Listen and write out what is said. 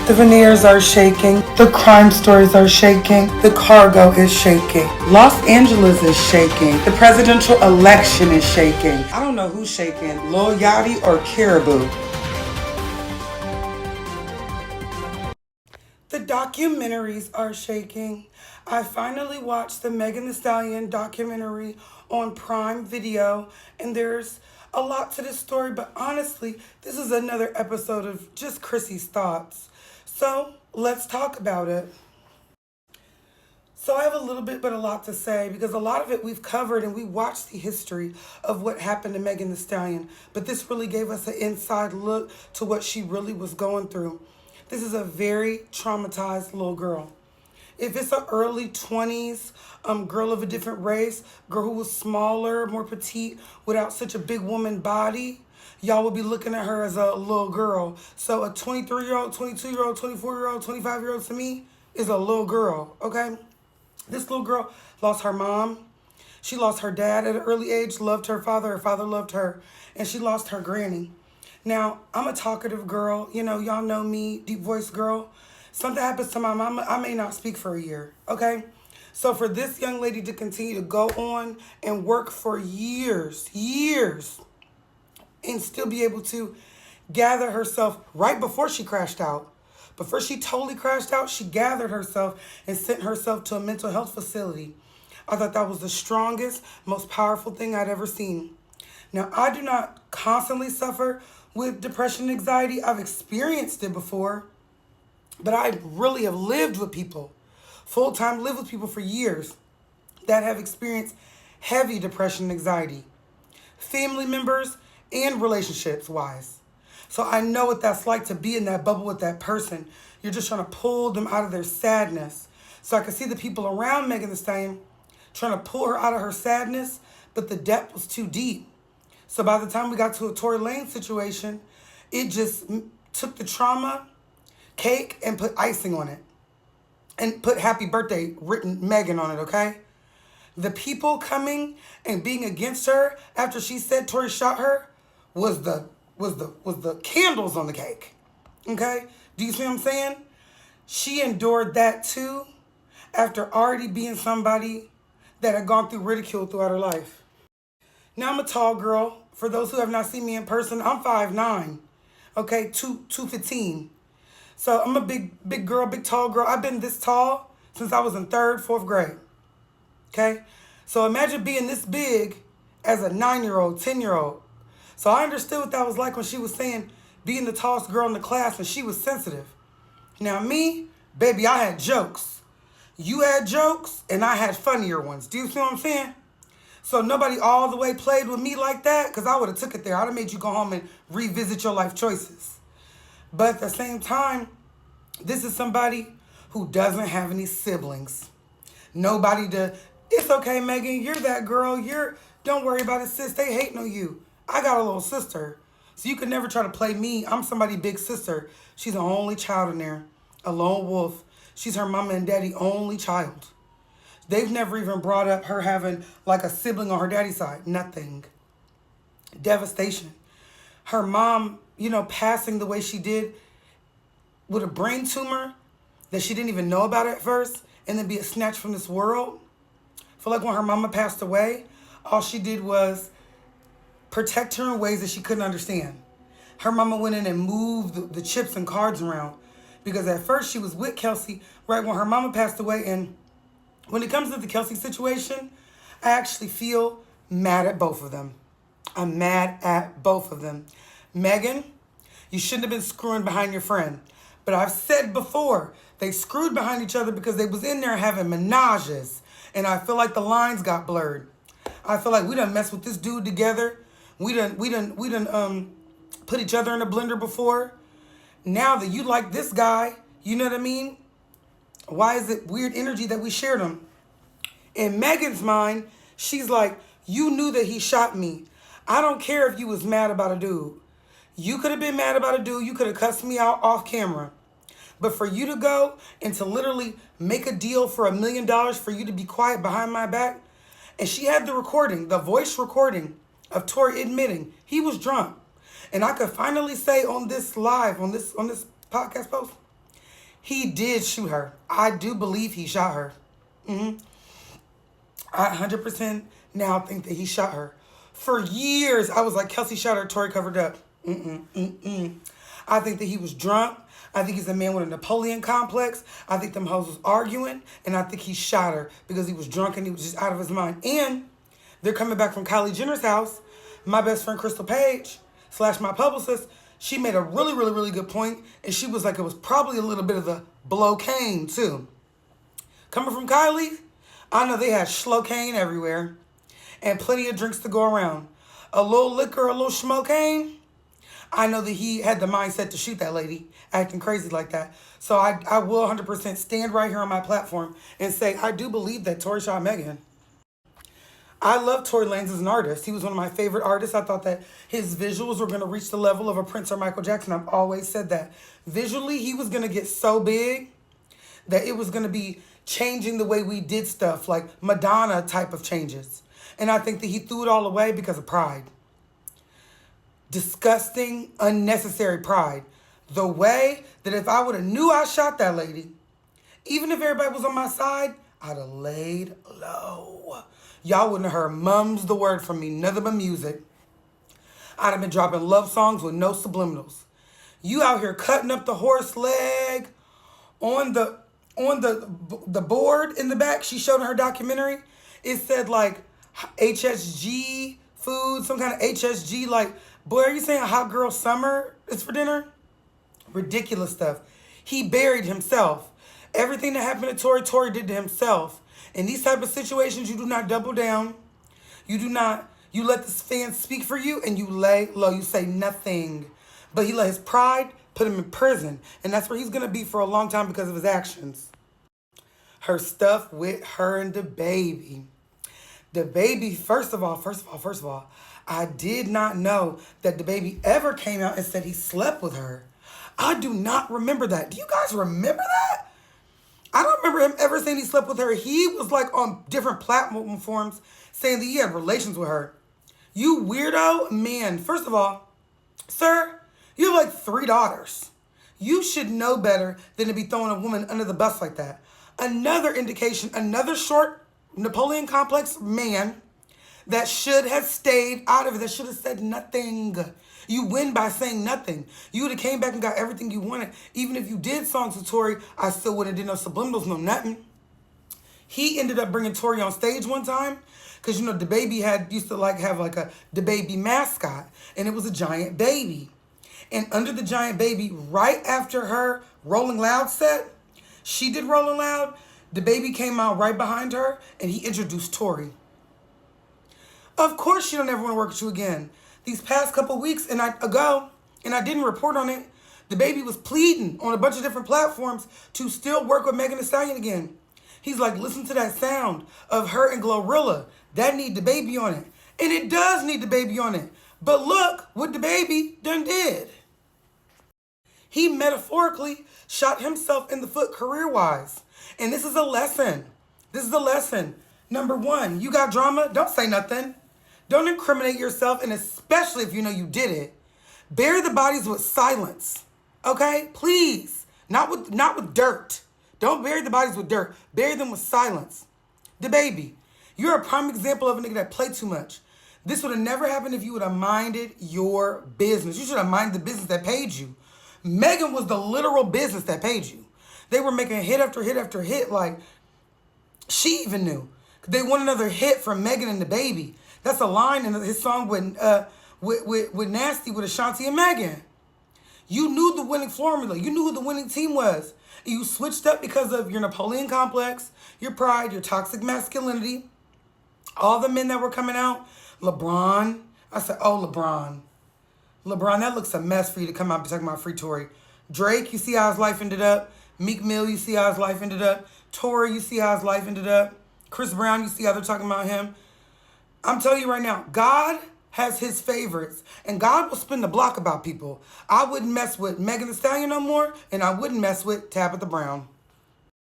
The veneers are shaking. The crime stories are shaking. The cargo is shaking. Los Angeles is shaking. The presidential election is shaking. I don't know who's shaking, Lil Yachty or Caribou. The documentaries are shaking. I finally watched the Megan Thee Stallion documentary on Prime Video, and there's a lot to this story, but honestly, this is another episode of just Chrissy's thoughts. So let's talk about it. So I have a little bit, but a lot to say because a lot of it we've covered and we watched the history of what happened to Megan Thee Stallion. But this really gave us an inside look to what she really was going through. This is a very traumatized little girl. If it's an early 20s girl of a different race, girl who was smaller, more petite, without such a big woman body, y'all would be looking at her as a little girl. So a 23-year-old, 22-year-old, 24-year-old, 25-year-old to me is a little girl, okay? This little girl lost her mom. She lost her dad at an early age, loved her father loved her, and she lost her granny. Now, I'm a talkative girl. You know, y'all know me, deep voice girl. Something happens to my mama, I may not speak for a year, okay? So for this young lady to continue to go on and work for years, and still be able to gather herself right before she crashed out. Before she totally crashed out, she gathered herself and sent herself to a mental health facility. I thought that was the strongest, most powerful thing I'd ever seen. Now, I do not constantly suffer with depression and anxiety. I've experienced it before, but I really have lived with people, full-time lived with people for years that have experienced heavy depression and anxiety, family members and relationships-wise. So I know what that's like to be in that bubble with that person. You're just trying to pull them out of their sadness. So I could see the people around Megan Thee Stallion trying to pull her out of her sadness, but the depth was too deep. So by the time we got to a Tory Lanez situation, it just took the trauma cake and put icing on it. And put happy birthday written Megan on it, okay? The people coming and being against her after she said Tory shot her was the candles on the cake. Okay? Do you see what I'm saying? She endured that too after already being somebody that had gone through ridicule throughout her life. Now I'm a tall girl. For those who have not seen me in person, I'm 5'9". Okay, 215. So I'm a big girl, big tall girl. I've been this tall since I was in 3rd, 4th grade. Okay? So imagine being this big as a 9-year-old, 10-year-old. So I understood what that was like when she was saying being the tallest girl in the class and she was sensitive. Now me, baby, I had jokes. You had jokes and I had funnier ones. Do you see what I'm saying? So nobody all the way played with me like that because I would have took it there. I'd have made you go home and revisit your life choices. But at the same time, this is somebody who doesn't have any siblings. Nobody to, it's okay, Megan, you're that girl. Don't worry about it, sis. They hating on you. I got a little sister. So you could never try to play me. I'm somebody's big sister. She's the only child in there. A lone wolf. She's her mama and daddy only child. They've never even brought up her having like a sibling on her daddy's side. Nothing. Devastation. Her mom, passing the way she did with a brain tumor that she didn't even know about at first and then be snatched from this world. I feel like when her mama passed away, all she did was protect her in ways that she couldn't understand. Her mama went in and moved the chips and cards around because at first she was with Kelsey right when her mama passed away. And when it comes to the Kelsey situation, I actually feel mad at both of them. I'm mad at both of them. Megan, you shouldn't have been screwing behind your friend. But I've said before, they screwed behind each other because they was in there having menages. And I feel like the lines got blurred. I feel like we done messed with this dude together. We done put each other in a blender before. Now that you like this guy, you know what I mean? Why is it weird energy that we shared him? In Megan's mind, she's like, you knew that he shot me. I don't care if you was mad about a dude. You could have been mad about a dude. You could have cussed me out off camera. But for you to go and to literally make a deal for $1 million for you to be quiet behind my back. And she had the recording, the voice recording of Tory admitting he was drunk. And I could finally say on this live, on this podcast post, He did shoot her. I do believe he shot her. I 100% now think that he shot her. For years, I was like, Kelsey shot her, Tory covered up. I think that he was drunk. I think he's a man with a Napoleon complex. I think them hoes was arguing, and I think he shot her because he was drunk and he was just out of his mind. And they're coming back from Kylie Jenner's house. My best friend, Crystal Page, / my publicist, she made a really, really, really good point, and she was like, it was probably a little bit of the blow-cane, too. Coming from Kylie, I know they had schlocaine everywhere and plenty of drinks to go around. A little liquor, a little schmocaine. I know that he had the mindset to shoot that lady acting crazy like that. So I will 100% stand right here on my platform and say I do believe that Tory shot Megan. I love Tory Lanez as an artist. He was one of my favorite artists. I thought that his visuals were going to reach the level of a Prince or Michael Jackson. I've always said that. Visually, he was going to get so big that it was going to be changing the way we did stuff, like Madonna type of changes. And I think that he threw it all away because of pride. Disgusting, unnecessary pride. The way that if I would have knew I shot that lady, even if everybody was on my side, I'd have laid low. Y'all wouldn't have heard mums the word from me, nothing but music. I'd have been dropping love songs with no subliminals. You out here cutting up the horse leg on the board in the back. She showed in her documentary. It said like HSG food, some kind of HSG. Like, boy, are you saying hot girl summer is for dinner? Ridiculous stuff. He buried himself. Everything that happened to Tory did to himself. In these type of situations, you do not double down. You let the fans speak for you and you lay low. You say nothing. But he let his pride put him in prison. And that's where he's going to be for a long time because of his actions. Her stuff with her and the baby. The baby, first of all, I did not know that the baby ever came out and said he slept with her. I do not remember that. Do you guys remember that? I don't remember him ever saying he slept with her. He was like on different platforms saying that he had relations with her. You weirdo, man. First of all, sir, you have like 3 daughters. You should know better than to be throwing a woman under the bus like that. Another indication, another short Napoleon complex man that should have stayed out of it, that should have said nothing. You win by saying nothing. You would have came back and got everything you wanted. Even if you did songs with Tory, I still wouldn't have did no subliminals, no nothing. He ended up bringing Tory on stage one time because, you know, the baby used to like have like a the baby mascot, and it was a giant baby. And under the giant baby, right after her Rolling Loud set, she did Rolling Loud, the baby came out right behind her, and he introduced Tory. Of course she don't ever want to work with you again. These past couple weeks and I didn't report on it, the baby was pleading on a bunch of different platforms to still work with Megan Thee Stallion again. He's like, listen to that sound of her and Glorilla. That need the baby on it. And it does need the baby on it. But look what the baby done did. He metaphorically shot himself in the foot career-wise. And this is a lesson. This is a lesson. Number 1, you got drama? Don't say nothing. Don't incriminate yourself, and especially if you know you did it. Bury the bodies with silence, okay? Please, not with dirt. Don't bury the bodies with dirt. Bury them with silence. The baby, you're a prime example of a nigga that played too much. This would have never happened if you would have minded your business. You should have minded the business that paid you. Megan was the literal business that paid you. They were making hit after hit after hit. Like, she even knew. They want another hit from Megan and the baby. That's a line in his song with Nasty with Ashanti and Megan. You knew the winning formula. You knew who the winning team was. And you switched up because of your Napoleon complex, your pride, your toxic masculinity. All the men that were coming out. LeBron. I said, oh, LeBron. LeBron, that looks a mess for you to come out and talk about free Tory. Drake, you see how his life ended up. Meek Mill, you see how his life ended up. Tory, you see how his life ended up. Chris Brown, you see how they're talking about him. I'm telling you right now, God has his favorites, and God will spin the block about people. I wouldn't mess with Megan Thee Stallion no more, and I wouldn't mess with Tabitha Brown.